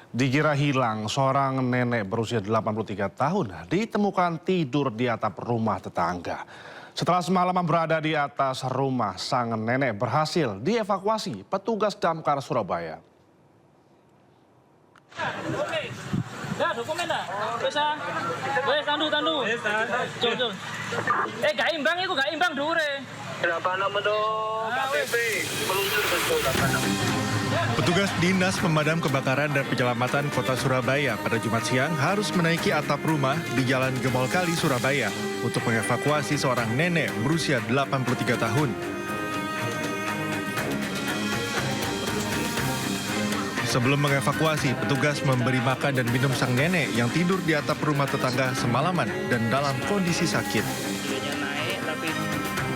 Dikira hilang, seorang nenek berusia 83 tahun ditemukan tidur di atap rumah tetangga. Setelah semalaman berada di atas rumah, sang nenek berhasil dievakuasi petugas damkar Surabaya. Ya, dokumen dah. Bisa. Wes tandu. Jom. Gak imbang itu, gak imbang dure. Berapa nama KTP meluncur betul 86. Petugas Dinas Pemadam Kebakaran dan Penyelamatan Kota Surabaya pada Jumat siang harus menaiki atap rumah di Jalan Gembol Kali, Surabaya untuk mengevakuasi seorang nenek berusia 83 tahun. Sebelum mengevakuasi, petugas memberi makan dan minum sang nenek yang tidur di atap rumah tetangga semalaman dan dalam kondisi sakit.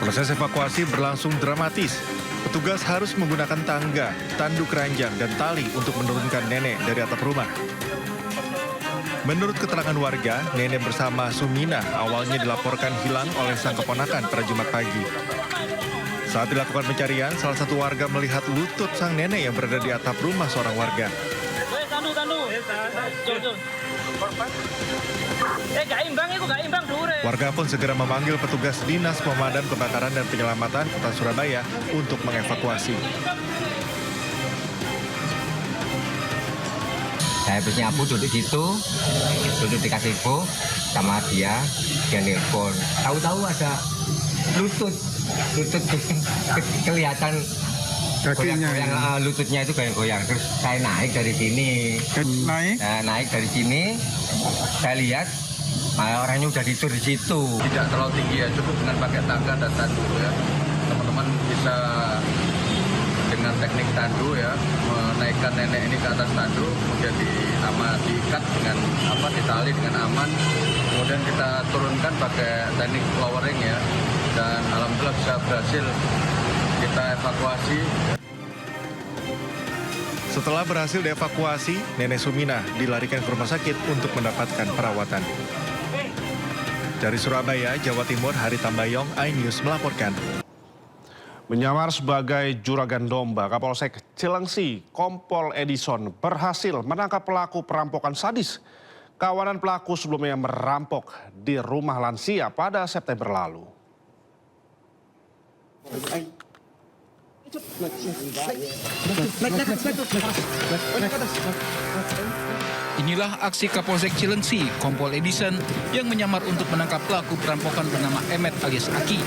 Proses evakuasi berlangsung dramatis. Petugas harus menggunakan tangga, tanduk ranjang, dan tali untuk menurunkan nenek dari atap rumah. Menurut keterangan warga, nenek bersama Sumina awalnya dilaporkan hilang oleh sang keponakan pada Jumat pagi. Saat dilakukan pencarian, salah satu warga melihat lutut sang nenek yang berada di atap rumah seorang warga. Tandu. Jom. Gak imbang dure. Warga pun segera memanggil petugas Dinas Pemadam Kebakaran dan Penyelamatan Kota Surabaya untuk mengevakuasi. Saya habis nyapu duduk situ, duduk di kasebo sama dia nelpon. Tahu-tahu ada lutut kelihatan goyang-goyang, lututnya itu goyang-goyang. Terus saya naik dari sini, naik dari sini, saya lihat orangnya udah tidur di situ. Tidak terlalu tinggi ya, cukup dengan pakai tangga dan tandu ya. Teman-teman bisa dengan teknik tandu ya, menaikkan nenek ini ke atas tandu, kemudian diikat dengan ditali dengan aman, kemudian kita turunkan pakai teknik lowering ya, dan alhamdulillah bisa berhasil kita evakuasi. Setelah berhasil dievakuasi, nenek Sumina dilarikan ke rumah sakit untuk mendapatkan perawatan. Dari Surabaya, Jawa Timur, Hari Tambayong, iNews melaporkan. Menyamar sebagai juragan domba, Kapolsek Cilengsi, Kompol Edison berhasil menangkap pelaku perampokan sadis. Kawanan pelaku sebelumnya merampok di rumah lansia pada September lalu. Inilah aksi Kapolsek Cilengsi, Kompol Edison, yang menyamar untuk menangkap pelaku perampokan bernama Emet alias Aki.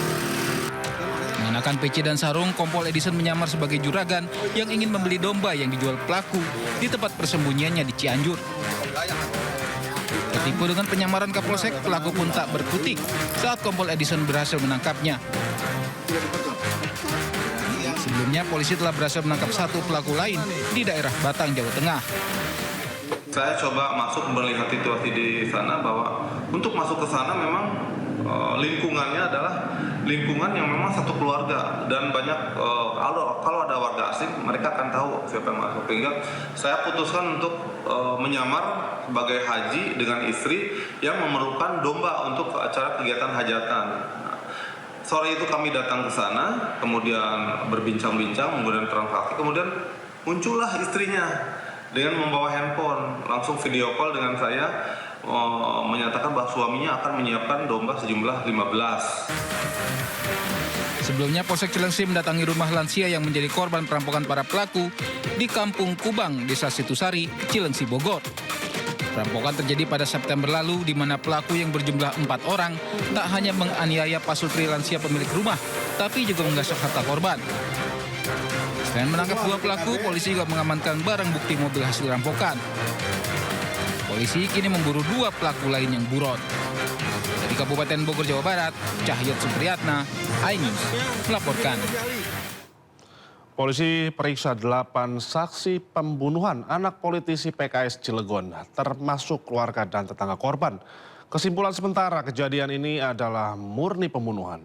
Mengenakan peci dan sarung, Kompol Edison menyamar sebagai juragan yang ingin membeli domba yang dijual pelaku di tempat persembunyiannya di Cianjur. Tertipu dengan penyamaran Kapolsek, pelaku pun tak berkutik saat Kompol Edison berhasil menangkapnya. Sebelumnya, polisi telah berhasil menangkap satu pelaku lain di daerah Batang, Jawa Tengah. Saya coba masuk melihat situasi di sana bahwa untuk masuk ke sana memang lingkungannya adalah lingkungan yang memang satu keluarga dan banyak kalau ada warga asing mereka akan tahu siapa yang masuk. Sehingga saya putuskan untuk menyamar sebagai haji dengan istri yang memerlukan domba untuk acara kegiatan hajatan. Sore itu kami datang ke sana, kemudian berbincang-bincang, kemudian transaksi, kemudian muncullah istrinya dengan membawa handphone, langsung video call dengan saya, menyatakan bahwa suaminya akan menyiapkan domba sejumlah 15. Sebelumnya, Polsek Cilengsi mendatangi rumah lansia yang menjadi korban perampokan para pelaku di Kampung Kubang, Desa Situsari, Cilengsi, Bogor. Perampokan terjadi pada September lalu di mana pelaku yang berjumlah 4 orang tak hanya menganiaya pasutri lansia pemilik rumah, tapi juga menggasak harta korban. Selain menangkap 2 pelaku, polisi juga mengamankan barang bukti mobil hasil rampokan. Polisi kini memburu 2 pelaku lain yang buron. Dari Kabupaten Bogor, Jawa Barat, Cahyat Supriyatna, iNews melaporkan. Polisi periksa 8 saksi pembunuhan anak politisi PKS Cilegon, termasuk keluarga dan tetangga korban. Kesimpulan sementara kejadian ini adalah murni pembunuhan.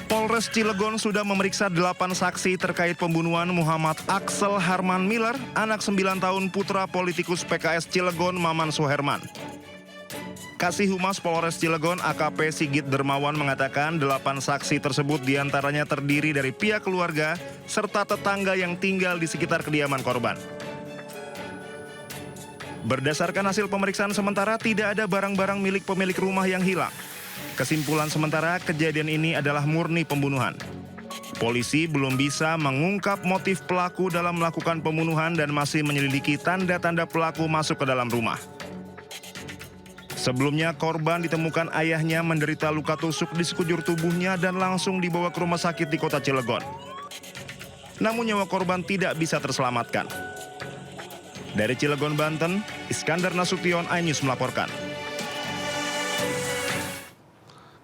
Polres Cilegon sudah memeriksa 8 saksi terkait pembunuhan Muhammad Axel Harman Miller, anak 9 tahun putra politikus PKS Cilegon Maman Suherman. Kasih Humas Polres Cilegon AKP Sigit Dermawan mengatakan 8 saksi tersebut diantaranya terdiri dari pihak keluarga serta tetangga yang tinggal di sekitar kediaman korban. Berdasarkan hasil pemeriksaan sementara tidak ada barang-barang milik pemilik rumah yang hilang. Kesimpulan sementara kejadian ini adalah murni pembunuhan. Polisi belum bisa mengungkap motif pelaku dalam melakukan pembunuhan dan masih menyelidiki tanda-tanda pelaku masuk ke dalam rumah. Sebelumnya, korban ditemukan ayahnya menderita luka tusuk di sekujur tubuhnya dan langsung dibawa ke rumah sakit di kota Cilegon. Namun nyawa korban tidak bisa terselamatkan. Dari Cilegon, Banten, Iskandar Nasution, iNews melaporkan.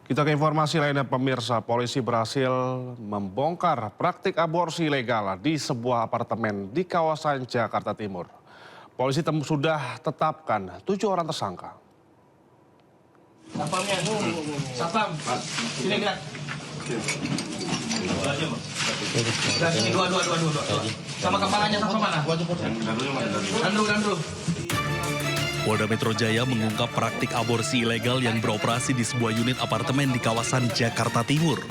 Kita ke informasi lainnya, pemirsa. Polisi berhasil membongkar praktik aborsi ilegal di sebuah apartemen di kawasan Jakarta Timur. Polisi sudah tetapkan 7 orang tersangka. Satpamnya, satpam, sini gerak. Sini dua. Sama kepalanya satpam mana? Dandru. Polda Metro Jaya mengungkap praktik aborsi ilegal yang beroperasi di sebuah unit apartemen di kawasan Jakarta Timur.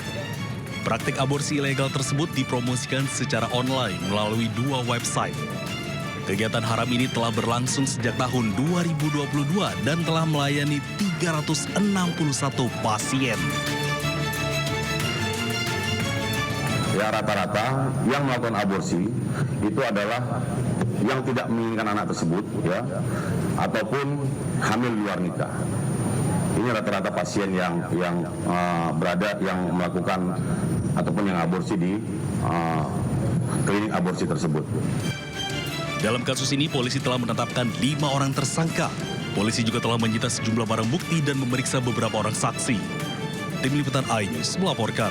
Praktik aborsi ilegal tersebut dipromosikan secara online melalui 2 website. Kegiatan haram ini telah berlangsung sejak tahun 2022 dan telah melayani 361 pasien. Ya, rata-rata yang melakukan aborsi itu adalah yang tidak menginginkan anak tersebut, ya, ataupun hamil luar nikah. Ini rata-rata pasien yang melakukan ataupun yang aborsi di klinik aborsi tersebut. Dalam kasus ini, polisi telah menetapkan 5 orang tersangka. Polisi juga telah menyita sejumlah barang bukti dan memeriksa beberapa orang saksi. Tim Liputan iNews melaporkan.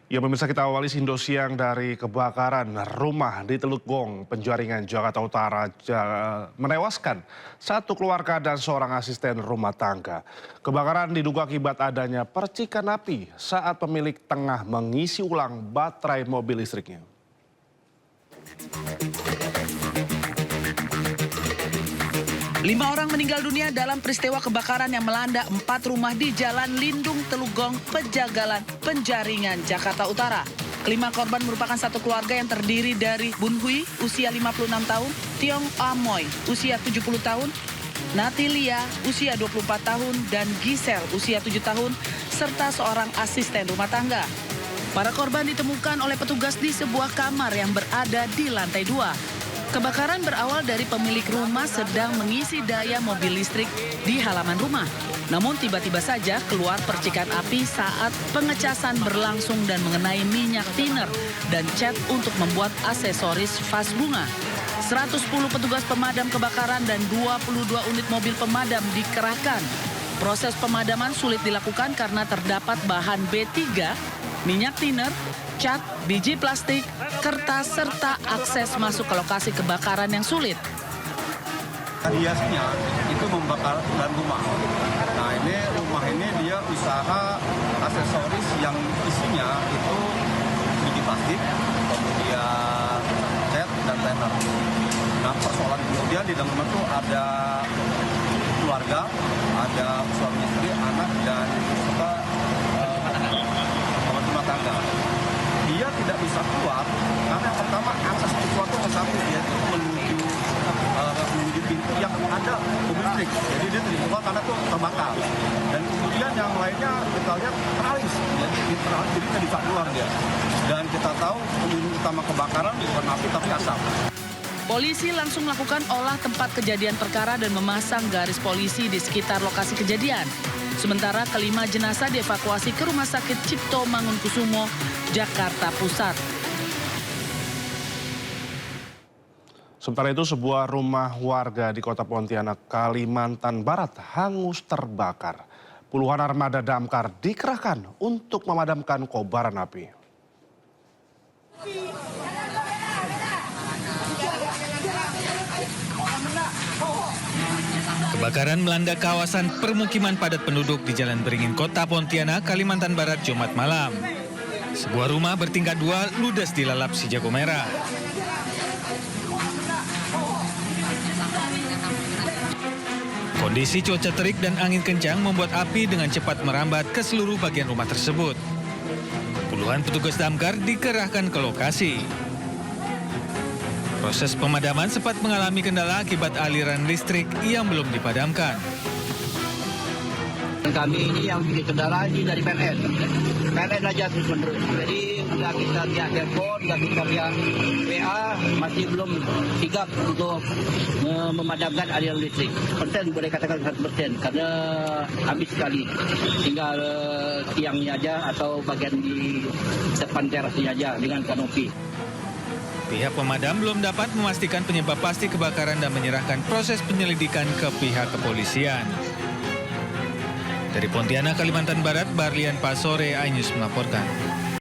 Ya, pemirsa, kita awali Indosiang dari kebakaran rumah di Teluk Gong, Penjaringan, Jakarta Utara, menewaskan 1 keluarga dan seorang asisten rumah tangga. Kebakaran diduga akibat adanya percikan api saat pemilik tengah mengisi ulang baterai mobil listriknya. 5 orang meninggal dunia dalam peristiwa kebakaran yang melanda 4 rumah di Jalan Lindung Teluk Gong, Pejagalan, Penjaringan, Jakarta Utara. Kelima korban merupakan satu keluarga yang terdiri dari Bun Hui, usia 56 tahun, Tiong Amoy, usia 70 tahun, Natilia, usia 24 tahun, dan Gisel, usia 7 tahun, serta seorang asisten rumah tangga. Para korban ditemukan oleh petugas di sebuah kamar yang berada di lantai 2. Kebakaran berawal dari pemilik rumah sedang mengisi daya mobil listrik di halaman rumah. Namun tiba-tiba saja keluar percikan api saat pengecasan berlangsung dan mengenai minyak thinner dan cat untuk membuat aksesoris vas bunga. 110 petugas pemadam kebakaran dan 22 unit mobil pemadam dikerahkan. Proses pemadaman sulit dilakukan karena terdapat bahan B3, minyak thinner, cat, biji plastik, kertas, serta akses masuk ke lokasi kebakaran yang sulit. Hiasnya itu membakar dalam rumah. Nah, rumah ini dia usaha aksesoris yang isinya itu biji plastik, kemudian cat dan liner. Nah, persoalan kemudian di dalam rumah itu ada keluarga, ada suami istri, anak, dan serta rumah tangga. Dia tidak bisa keluar karena yang pertama akses sesuatu yang satu, yaitu menuju pintu yang ada mobil listrik. Jadi dia tidak keluar karena itu terbakar. Dan kemudian yang lainnya kita lihat teralis, jadi tidak bisa keluar dia. Dan kita tahu penyebab utama kebakaran bukan api tapi asap. Polisi langsung melakukan olah tempat kejadian perkara dan memasang garis polisi di sekitar lokasi kejadian. Sementara kelima jenazah dievakuasi ke Rumah Sakit Cipto Mangunkusumo, Jakarta Pusat. Sementara itu, sebuah rumah warga di Kota Pontianak, Kalimantan Barat hangus terbakar. Puluhan armada damkar dikerahkan untuk memadamkan kobaran api. Kebakaran melanda kawasan permukiman padat penduduk di Jalan Beringin, Kota Pontianak, Kalimantan Barat, Jumat malam. Sebuah rumah bertingkat 2 ludes dilalap si jago merah. Kondisi cuaca terik dan angin kencang membuat api dengan cepat merambat ke seluruh bagian rumah tersebut. Puluhan petugas damkar dikerahkan ke lokasi. Proses pemadaman sempat mengalami kendala akibat aliran listrik yang belum dipadamkan. Kami ini yang bikin kendala ini dari PLN. PLN aja terus menerus. Jadi udah kita via telepon, udah kita via WA, masih belum sigap untuk memadamkan aliran listrik. Persen boleh katakan 100% karena habis sekali. Tinggal tiangnya aja atau bagian di depan terasnya aja dengan kanopi. Pihak pemadam belum dapat memastikan penyebab pasti kebakaran dan menyerahkan proses penyelidikan ke pihak kepolisian. Dari Pontianak, Kalimantan Barat, Barlian Pasore, iNews melaporkan.